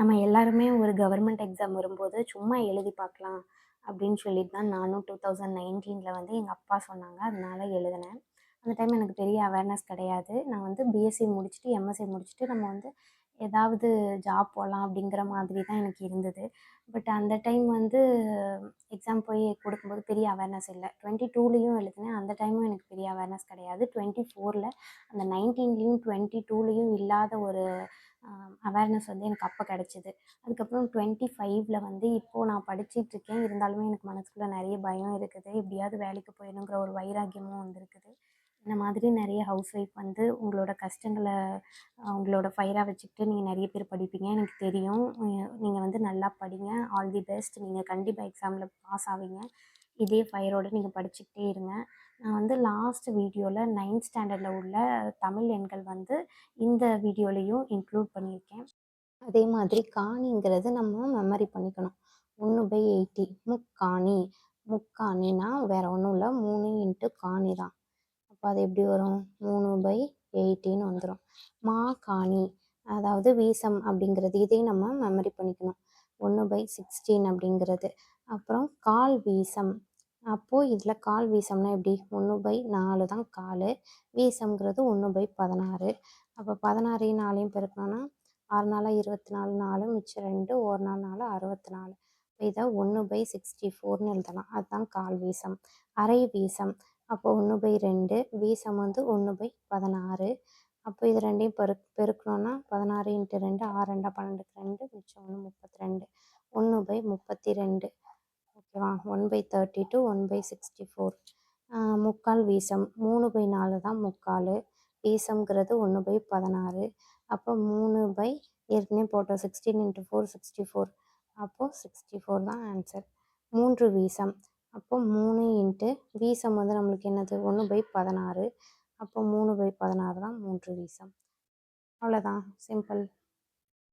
நம்ம எல்லாருமே ஒரு கவர்மெண்ட் எக்ஸாம் வரும்போது சும்மா எழுதி பார்க்கலாம் அப்படின்னு சொல்லிட்டு தான் நானும் 2019 வந்து எங்கள் அப்பா சொன்னாங்க. அதனால எழுதினேன். அந்த டைம் எனக்கு பெரிய அவேர்னஸ் கிடையாது. நான் வந்து பிஎஸ்சி முடிச்சுட்டு, எம்எஸ்சி முடிச்சுட்டு நம்ம வந்து ஏதாவது ஜாப் போகலாம் அப்படிங்கிற மாதிரி தான் எனக்கு இருந்தது. பட் அந்த டைம் வந்து எக்ஸாம் போய் கொடுக்கும்போது பெரிய அவேர்னஸ் இல்லை. 22லயும் எழுதினேன். அந்த டைமும் எனக்கு பெரிய அவேர்னஸ் கிடையாது. 24ல் அந்த 19லேயும் 22லேயும் இல்லாத ஒரு அவேர்னஸ் வந்து எனக்கு அப்போ கிடச்சிது. அதுக்கப்புறம் 25ல் வந்து இப்போது நான் படிச்சிட்ருக்கேன். இருந்தாலுமே எனக்கு மனசுக்குள்ளே நிறைய பயம் இருக்குது. எப்படியாவது வேலைக்கு போயிடணுங்கிற ஒரு வைராக்கியமும் வந்திருக்குது. இந்த மாதிரி நிறைய ஹவுஸ் ஒய்ஃப் வந்து உங்களோட கஷ்டங்களை உங்களோட ஃபயராக வச்சுக்கிட்டு நீங்கள் நிறைய பேர் படிப்பீங்க, எனக்கு தெரியும். நீங்கள் வந்து நல்லா படிங்க. All the best. நீங்கள் கண்டிப்பாக எக்ஸாமில் பாஸ் ஆவீங்க. இதே ஃபயரோடு நீங்கள் படிச்சுக்கிட்டே இருங்க. நான் வந்து லாஸ்ட் வீடியோவில் 9th ஸ்டாண்டர்டில் உள்ள தமிழ் எண்கள் வந்து இந்த வீடியோலையும் இன்க்ளூட் பண்ணியிருக்கேன். அதே மாதிரி காணிங்கிறது நம்ம மெமரி பண்ணிக்கணும். 1/80 முக்காணி. முக்காணினா வேறு ஒன்றும் இல்லை, 3 இன்ட்டு காணி தான். அப்போ அது எப்படி வரும்? 3/80ன்னு வந்துடும். மாகாணி அதாவது வீசம் அப்படிங்கிறது, இதையும் நம்ம மெமரி பண்ணிக்கணும். 1/16 அப்படிங்கிறது. அப்புறம் கால் வீசம். அப்போது இதில் கால் வீசம்னா எப்படி? 1/4 தான் கால். வீசம்ங்கிறது 1/16. அப்போ 16ஐயும் 4ஐயும் பெருக்கணும்னா 6 நாளா 24, 4 மிச்சம் 2, 1 நாள் 4, 64. இப்போ இதை 1/64ன்னு எழுதலாம். அதுதான் கால் வீசம். அரை வீசம். அப்போ 1/2. வீசம் வந்து 1/16. அப்போ இது ரெண்டையும் பெருக்கணும்னா 16 × 2 6 2 12 2 மிச்சம் 1 32. 1/32. ஓகேவா? 1/32 1/64. முக்கால் வீசம் 3/4 தான் முக்கால். வீசம்ங்கிறது 1/16. அப்போ 3 ஏற்கனவே போட்டோம், 16 × 4 64. அப்போது 64 தான் ஆன்சர். 3 வீசம். அப்போ 3 இன்ட்டு வீசம் வந்து நம்மளுக்கு என்னது? 1/16. அப்போ 3/16 தான் 3 வீசம். அவ்வளோதான், சிம்பிள்.